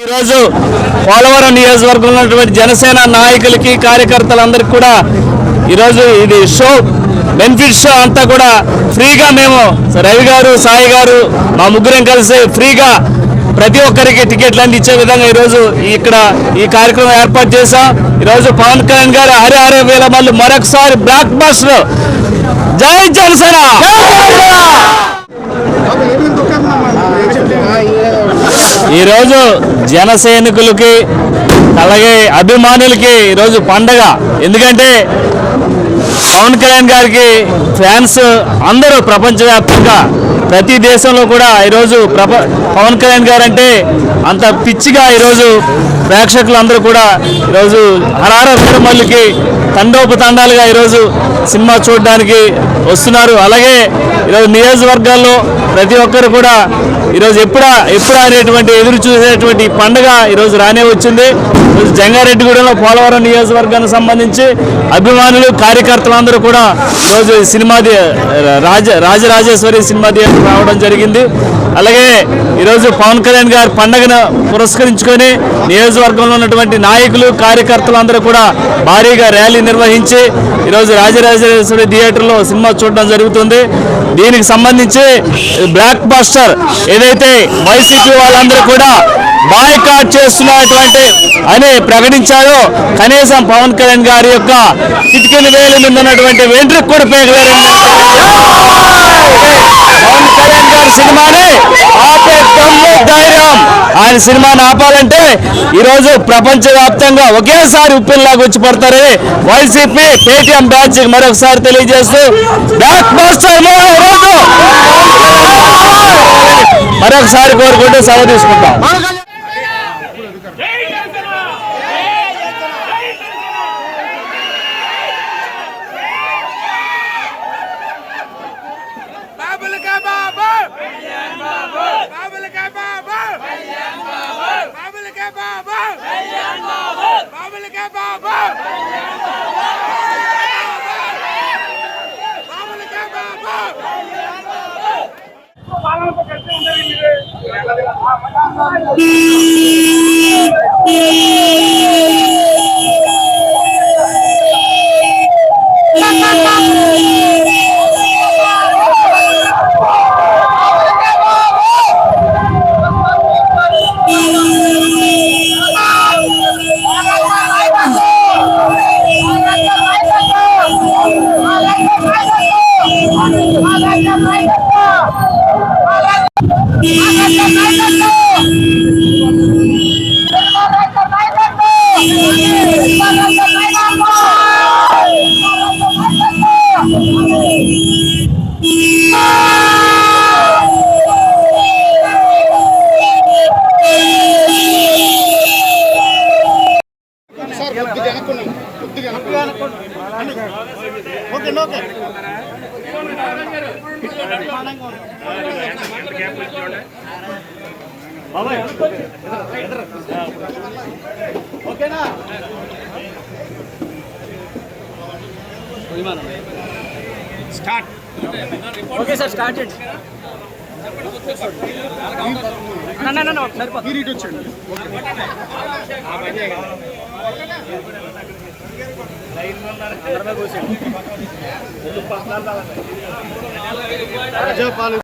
ఈరోజు పోలవరం నియోజకవర్గంలో ఉన్నటువంటి జనసేన నాయకులకి కార్యకర్తలందరికీ కూడా ఈరోజు ఇది షో బెనిఫిట్ షో అంతా కూడా ఫ్రీగా మేము రవి గారు సాయి గారు మా ముగ్గురం కలిసి ఫ్రీగా ప్రతి ఒక్కరికి టికెట్లు అన్ని ఇచ్చే విధంగా ఈరోజు ఇక్కడ ఈ కార్యక్రమం ఏర్పాటు చేశాం. ఈరోజు పవన్ కళ్యాణ్ గారు హరి వేల మళ్ళీ మరొకసారి బ్లాక్ బస్టర్ జై జనసేన. ఈరోజు జన సైనికులకి అలాగే అభిమానులకి ఈరోజు పండగ. ఎందుకంటే పవన్ కళ్యాణ్ గారికి ఫ్యాన్స్ అందరూ ప్రపంచవ్యాప్తంగా ప్రతి దేశంలో కూడా ఈరోజు పవన్ కళ్యాణ్ గారు అంటే అంత పిచ్చిగా ఈరోజు ప్రేక్షకులందరూ కూడా ఈరోజు హరార వీరమల్లికి తండోపతండాలుగా ఈరోజు సినిమా చూడడానికి వస్తున్నారు. అలాగే ఈరోజు నియోజకవర్గాల్లో ప్రతి ఒక్కరు కూడా ఈరోజు ఎప్పుడా అనేటువంటి ఎదురు చూసేటువంటి పండుగ ఈరోజు రానే వచ్చింది. ఈరోజు జంగారెడ్డిగూడెంలో పోలవరం నియోజకవర్గానికి సంబంధించి అభిమానులు కార్యకర్తలందరూ కూడా ఈరోజు సినిమా రాజరాజేశ్వరి సినిమా థియేటర్ రావడం జరిగింది. అలాగే ఈరోజు పవన్ కళ్యాణ్ గారి పండుగను పురస్కరించుకొని నియోజకవర్గంలో ఉన్నటువంటి నాయకులు కార్యకర్తలందరూ కూడా భారీగా ర్యాలీ నిర్వహించి ఈరోజు రాజరాజేశ్వరి థియేటర్లో సినిమా చూడడం జరుగుతుంది. దీనికి సంబంధించి బ్లాక్ బస్టర్ ఏదైతే వైసీపీ వాళ్ళందరూ కూడా బాయ్కాట్ చేస్తున్నటువంటి అని ప్రకటించారో కనీసం పవన్ కళ్యాణ్ గారి యొక్క చిటికెన వేలు మీద ఉన్నటువంటి వెంట్రుకు కూడా పేగలేరు. పవన్ కళ్యాణ్ గారి సినిమాని ఆపే దమ్ము ధైర్యం, ఆయన సినిమాని ఆపాలంటే ఈరోజు ప్రపంచవ్యాప్తంగా ఒకేసారి ఉప్పిల్లాగా వచ్చి పడతారని వైసీపీ పేటీఎం బ్యాచ్ మరొకసారి తెలియజేస్తూ బ్లాక్ బస్టర్ రోజు మరొకసారి కోరుకుంటూ సెలవు తీసుకుంటాం. ఓకేనా స్టార్ట్. ఓకే సార్ స్టార్ట్ చేయండి. ఒకసారి వచ్చండి. రాజాపాలు